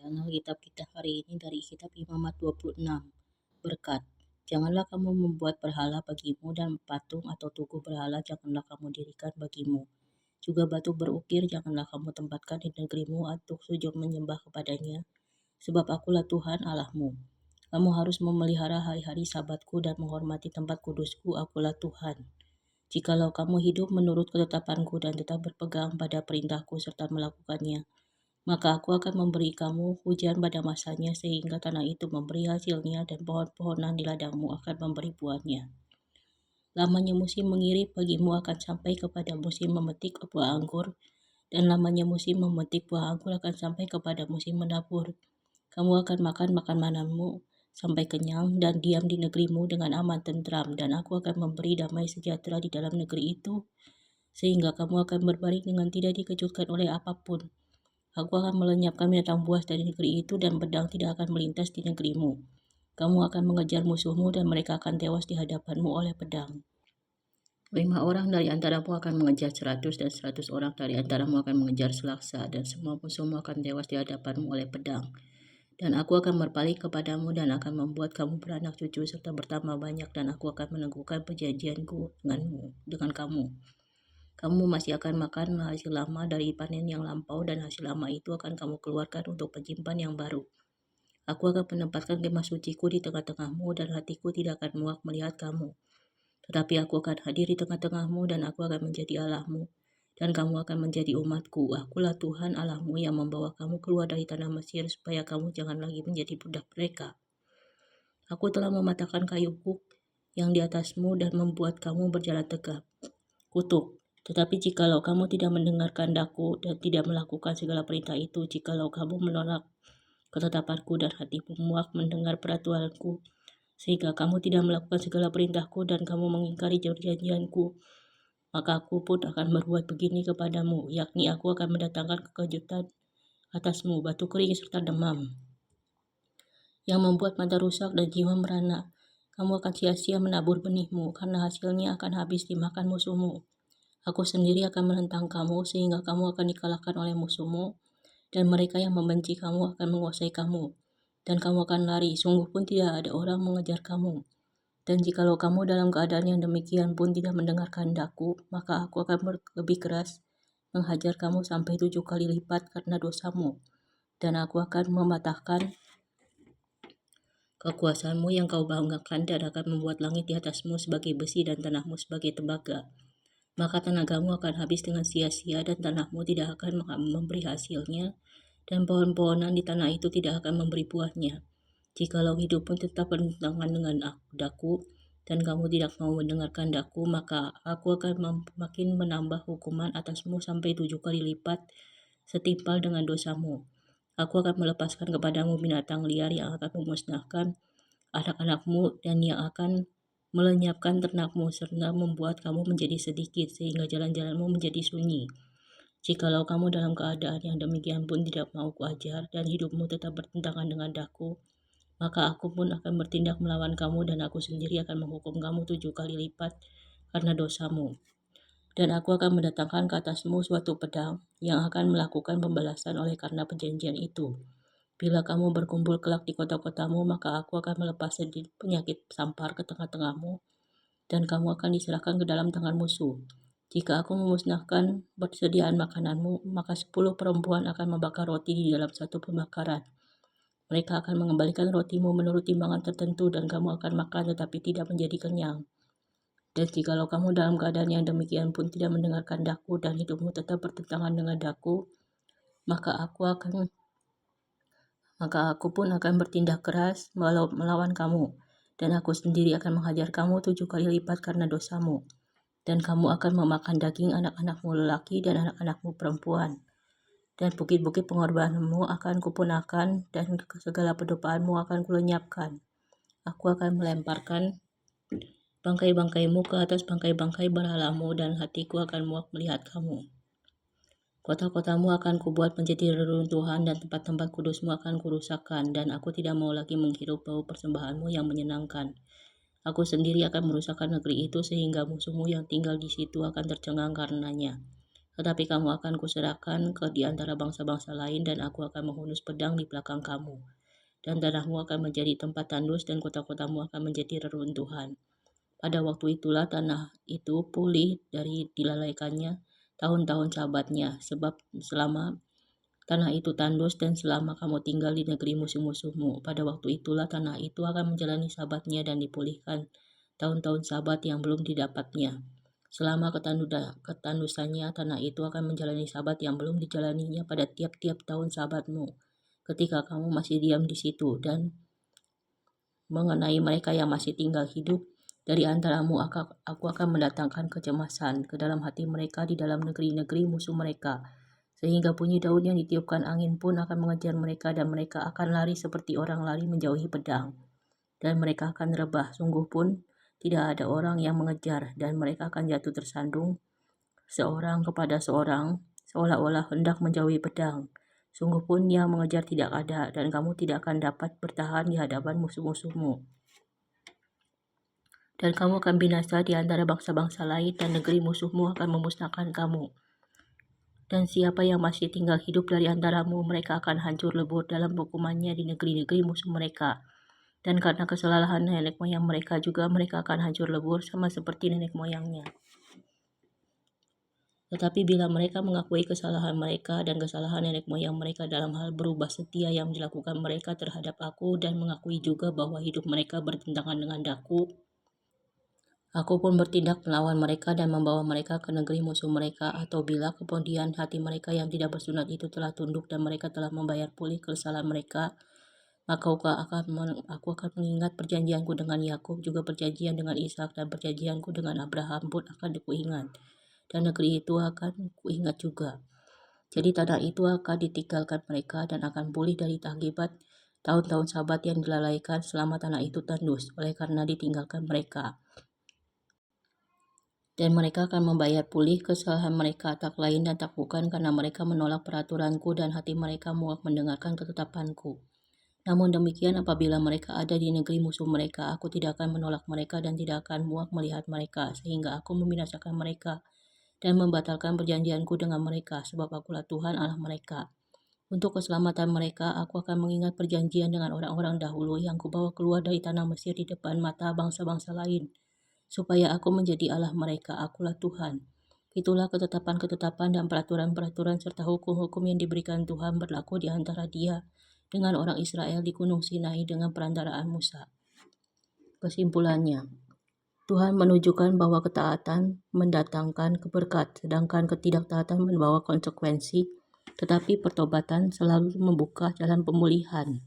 melanjutkan Alkitab kita hari ini dari kitab Imamat 26. Berkat. Janganlah kamu membuat berhala bagimu dan patung atau tugu berhala janganlah kamu dirikan bagimu. Juga batu berukir janganlah kamu tempatkan di negerimu untuk sujud menyembah kepadanya. Sebab akulah Tuhan Allahmu. Kamu harus memelihara hari-hari sabatku dan menghormati tempat kudusku, akulah Tuhan. Jikalau kamu hidup menurut ketetapanku dan tetap berpegang pada perintahku serta melakukannya, maka aku akan memberi kamu hujan pada masanya sehingga tanah itu memberi hasilnya dan pohon-pohonan di ladangmu akan memberi buahnya. Lamanya musim mengirit bagimu akan sampai kepada musim memetik buah anggur, dan lamanya musim memetik buah anggur akan sampai kepada musim menabur. Kamu akan makan makananmu sampai kenyang dan diam di negerimu dengan aman tentram, dan aku akan memberi damai sejahtera di dalam negeri itu, sehingga kamu akan berbaring dengan tidak dikejutkan oleh apapun. Aku akan melenyapkan binatang buas dari negeri itu dan pedang tidak akan melintas di negerimu. Kamu akan mengejar musuhmu dan mereka akan tewas di hadapanmu oleh pedang. 5 orang dari antaramu akan mengejar 100 dan 100 orang dari antaramu akan mengejar selaksa dan semua musuhmu akan tewas di hadapanmu oleh pedang. Dan aku akan berpaling kepadamu dan akan membuat kamu beranak cucu serta bertambah banyak dan aku akan meneguhkan perjanjianku dengan kamu. Kamu masih akan makan hasil lama dari panen yang lampau dan hasil lama itu akan kamu keluarkan untuk penyimpan yang baru. Aku akan menempatkan kemah suciku di tengah-tengahmu dan hatiku tidak akan muak melihat kamu. Tetapi aku akan hadir di tengah-tengahmu dan aku akan menjadi Allahmu dan kamu akan menjadi umatku. Akulah Tuhan Allahmu yang membawa kamu keluar dari tanah Mesir supaya kamu jangan lagi menjadi budak mereka. Aku telah mematahkan kayu kuk yang di atasmu dan membuat kamu berjalan tegap. Kutuk. Tetapi jikalau kamu tidak mendengarkan daku dan tidak melakukan segala perintah itu, jikalau kamu menolak ketetapanku dan hatimu muak mendengar peraturanku, sehingga kamu tidak melakukan segala perintahku dan kamu mengingkari perjanjianku, maka aku pun akan berbuat begini kepadamu, yakni aku akan mendatangkan kekejutan atasmu, batu kering serta demam, yang membuat mata rusak dan jiwa merana. Kamu akan sia-sia menabur benihmu, karena hasilnya akan habis dimakan musuhmu. Aku sendiri akan menentang kamu sehingga kamu akan dikalahkan oleh musuhmu, dan mereka yang membenci kamu akan menguasai kamu, dan kamu akan lari, sungguh pun tidak ada orang mengejar kamu. Dan jikalau kamu dalam keadaan yang demikian pun tidak mendengarkan daku, maka aku akan lebih keras menghajar kamu sampai 7 kali lipat karena dosamu, dan aku akan mematahkan kekuasaanmu yang kau banggakan dan akan membuat langit di atasmu sebagai besi dan tanahmu sebagai tembaga. Maka tenagamu akan habis dengan sia-sia dan tanahmu tidak akan memberi hasilnya dan pohon-pohonan di tanah itu tidak akan memberi buahnya. Jikalau hidupmu tetap bertentangan dengan daku dan kamu tidak mau mendengarkan daku, maka aku akan makin menambah hukuman atasmu sampai 7 kali lipat setimpal dengan dosamu. Aku akan melepaskan kepadamu binatang liar yang akan memusnahkan anak-anakmu dan yang akan melenyapkan ternakmu serta membuat kamu menjadi sedikit sehingga jalan-jalanmu menjadi sunyi. Jikalau kamu dalam keadaan yang demikian pun tidak mau kuajar dan hidupmu tetap bertentangan dengan daku, maka aku pun akan bertindak melawan kamu dan aku sendiri akan menghukum kamu 7 kali lipat karena dosamu. Dan aku akan mendatangkan ke atasmu suatu pedang yang akan melakukan pembalasan oleh karena perjanjian itu. Bila kamu berkumpul kelak di kota-kotamu, maka aku akan melepas penyakit sampar ke tengah-tengahmu, dan kamu akan diserahkan ke dalam tangan musuh. Jika aku memusnahkan persediaan makananmu, maka 10 perempuan akan membakar roti di dalam satu pembakaran. Mereka akan mengembalikan rotimu menurut timbangan tertentu, dan kamu akan makan tetapi tidak menjadi kenyang. Dan jikalau kamu dalam keadaan yang demikian pun tidak mendengarkan daku dan hidupmu tetap bertentangan dengan daku, maka aku pun akan bertindak keras melawan kamu, dan aku sendiri akan menghajar kamu 7 kali lipat karena dosamu, dan kamu akan memakan daging anak-anakmu lelaki dan anak-anakmu perempuan, dan bukit-bukit pengorbananmu akan kupunahkan, dan segala pedopaanmu akan kulenyapkan. Aku akan melemparkan bangkai-bangkaimu ke atas bangkai-bangkai berhalamu, dan hatiku akan muak melihat kamu. Kota-kotamu akan kubuat menjadi reruntuhan dan tempat-tempat kudusmu akan kurusakkan, dan aku tidak mau lagi menghirup bau persembahanmu yang menyenangkan. Aku sendiri akan merusakkan negeri itu sehingga musuhmu yang tinggal di situ akan tercengang karenanya. Tetapi kamu akan kuserahkan ke di antara bangsa-bangsa lain, dan aku akan menghunus pedang di belakang kamu. Dan tanahmu akan menjadi tempat tandus, dan kota-kotamu akan menjadi reruntuhan. Pada waktu itulah tanah itu pulih dari dilalaikannya tahun-tahun sabatnya, sebab selama tanah itu tandus dan selama kamu tinggal di negeri musuh-musuhmu, pada waktu itulah tanah itu akan menjalani sabatnya dan dipulihkan tahun-tahun sabat yang belum didapatnya. Selama ketandusannya, tanah itu akan menjalani sabat yang belum dijalaninya pada tiap-tiap tahun sabatmu, ketika kamu masih diam di situ. Dan mengenai mereka yang masih tinggal hidup dari antaramu, aku akan mendatangkan kecemasan ke dalam hati mereka di dalam negeri-negeri musuh mereka, sehingga bunyi daun yang ditiupkan angin pun akan mengejar mereka, dan mereka akan lari seperti orang lari menjauhi pedang. Dan mereka akan rebah, sungguh pun tidak ada orang yang mengejar, dan mereka akan jatuh tersandung seorang kepada seorang, seolah-olah hendak menjauhi pedang. Sungguh pun yang mengejar tidak ada, dan kamu tidak akan dapat bertahan di hadapan musuh-musuhmu. Dan kamu akan binasa di antara bangsa-bangsa lain, dan negeri musuhmu akan memusnahkan kamu. Dan siapa yang masih tinggal hidup dari antaramu, mereka akan hancur lebur dalam hukumannya di negeri-negeri musuh mereka. Dan karena kesalahan nenek moyang mereka juga, mereka akan hancur lebur sama seperti nenek moyangnya. Tetapi bila mereka mengakui kesalahan mereka dan kesalahan nenek moyang mereka dalam hal berubah setia yang dilakukan mereka terhadap aku, dan mengakui juga bahwa hidup mereka bertentangan dengan daku, aku pun bertindak melawan mereka dan membawa mereka ke negeri musuh mereka. Atau bila kemudian hati mereka yang tidak bersunat itu telah tunduk dan mereka telah membayar pulih kesalahan mereka, maka aku akan mengingat perjanjianku dengan Yakub, juga perjanjian dengan Ishak, dan perjanjianku dengan Abraham pun akan kuingat, dan negeri itu akan kuingat juga. Jadi tanah itu akan ditinggalkan mereka dan akan pulih dari akibat tahun-tahun sabat yang dilalaikan selama tanah itu tandus, oleh karena ditinggalkan mereka. Dan mereka akan membayar pulih kesalahan mereka, tak lain dan tak bukan karena mereka menolak peraturanku dan hati mereka muak mendengarkan ketetapanku. Namun demikian, apabila mereka ada di negeri musuh mereka, aku tidak akan menolak mereka dan tidak akan muak melihat mereka, sehingga aku membinasakan mereka dan membatalkan perjanjianku dengan mereka, sebab akulah Tuhan Allah mereka. Untuk keselamatan mereka, aku akan mengingat perjanjian dengan orang-orang dahulu yang kubawa keluar dari tanah Mesir di depan mata bangsa-bangsa lain, supaya aku menjadi Allah mereka. Akulah Tuhan. Itulah ketetapan-ketetapan dan peraturan-peraturan serta hukum-hukum yang diberikan Tuhan berlaku di antara Dia dengan orang Israel di Gunung Sinai dengan perantaraan Musa. Kesimpulannya, Tuhan menunjukkan bahwa ketaatan mendatangkan keberkat, sedangkan ketidaktaatan membawa konsekuensi, tetapi pertobatan selalu membuka jalan pemulihan.